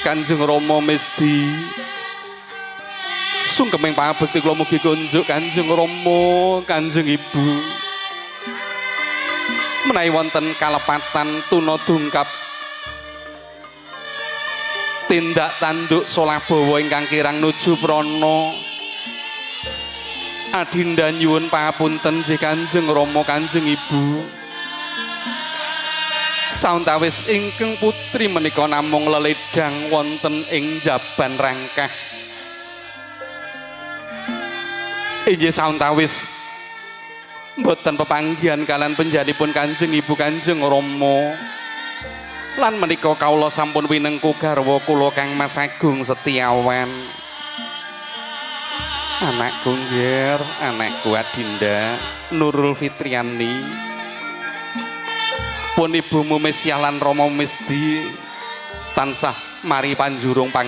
Kanjeng Rama mesti sungkeming pangabekti kula mugi kunjuk Kanjeng Rama, Kanjeng Ibu. Menawi wonten kalepatan tuna dungkap tindak tanduk Solabawa ingkang kirang nuju prana. Adinda nyuwun pangapunten nggih Kanjeng Rama, Kanjeng Ibu. Sawetawis ingkang putri menika namung leledang wonten ing jaban rangkah. Inggih sawetawis mboten pepanggihan kalian penjanipun Kanjeng Ibu Kanjeng Rama. Lan menika kawula sampun winengku garwa kula Kang Mas Agung Setiawan. Anakku nggir, anakku Adinda Nurul Fitriani. Pun ibumu Mesyah lan Rama Mesdi tansah mari panjurung